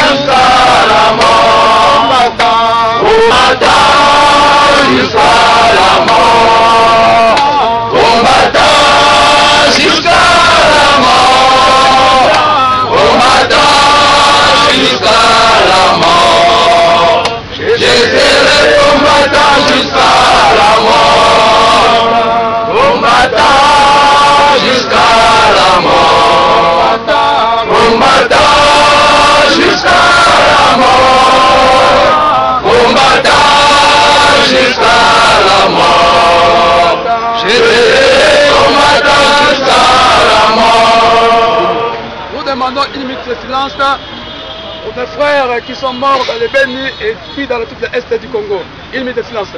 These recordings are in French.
jusqu'à la mort. Combattant jusqu'à la mort. Combattant jusqu'à la mort. Combattant jusqu'à la mort. Je serai combattant jusqu'à la mort. Combattant jusqu'à la mort. Combattant jusqu'à la mort. Combattant jusqu'à la mort. Je serai combattant jusqu'à la mort. Nous demandons une minute de silence pour nos frères qui sont morts dans les Béni et puis dans toute l'Est du Congo. Une minute de silence.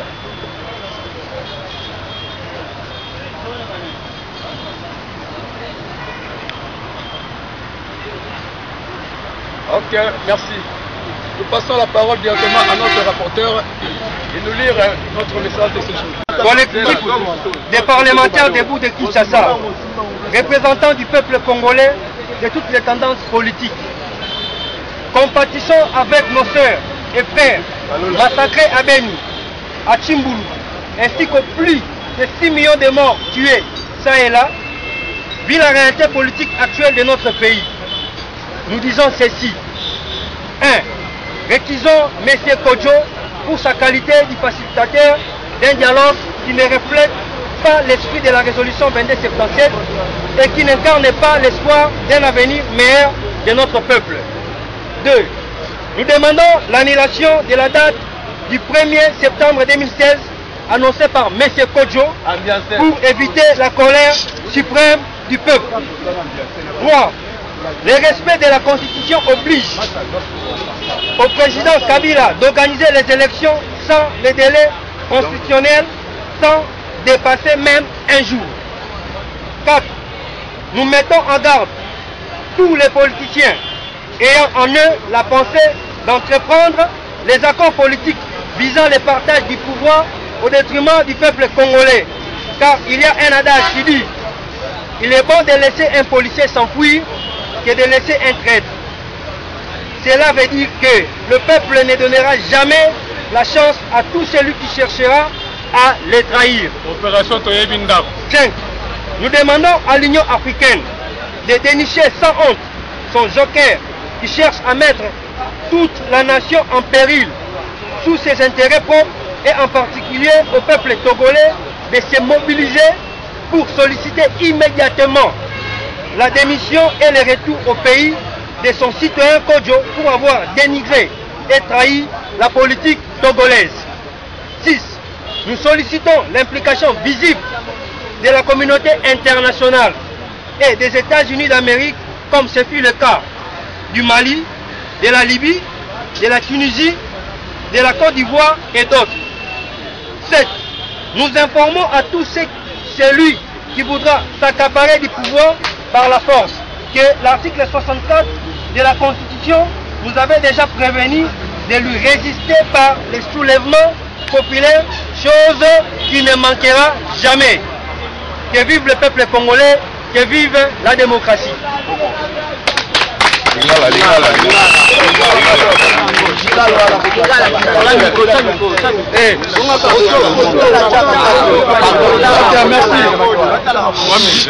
Ok, merci. Nous passons la parole directement à notre rapporteur et nous lire notre message de ce jour. Collectif des parlementaires debout de Kinshasa, représentants du peuple congolais de toutes les tendances politiques. Compatissons avec nos sœurs et frères massacrés à Beni, à Tchimboulou, ainsi qu'aux plus de 6 millions de morts tués ça et là, vu la réalité politique actuelle de notre pays. Nous disons ceci. 1. Réquisons M. Kodjo pour sa qualité de facilitateur d'un dialogue qui ne reflète pas l'esprit de la résolution 2277 et qui n'incarne pas l'espoir d'un avenir meilleur de notre peuple. 2. Nous demandons l'annulation de la date du 1er septembre 2016 annoncée par M. Kodjo pour éviter la colère suprême du peuple. 3. Le respect de la Constitution oblige au président Kabila d'organiser les élections sans les délais constitutionnels, sans dépasser même un jour. 4. Nous mettons en garde tous les politiciens ayant en eux la pensée d'entreprendre les accords politiques visant le partage du pouvoir au détriment du peuple congolais. Car il y a un adage qui dit: il est bon de laisser un policier s'enfuir que de laisser un traître. Cela veut dire que le peuple ne donnera jamais la chance à tout celui qui cherchera à les trahir. Opération Toyebinda. 5. Nous demandons à l'Union africaine de dénicher sans honte son joker qui cherche à mettre toute la nation en péril sous ses intérêts propres et en particulier au peuple togolais de se mobiliser pour solliciter immédiatement la démission et le retour au pays de son citoyen Kodjo pour avoir dénigré et trahi la politique togolaise. 6. Nous sollicitons l'implication visible de la communauté internationale et des États-Unis d'Amérique, comme ce fut le cas du Mali, de la Libye, de la Tunisie, de la Côte d'Ivoire et d'autres. 7. Nous informons à tous celui qui voudra s'accaparer du pouvoir par la force que l'article 64 de la Constitution nous avait déjà prévenu de lui résister par les soulèvements populaires, chose qui ne manquera jamais. Que vive le peuple congolais, que vive la démocratie. Merci.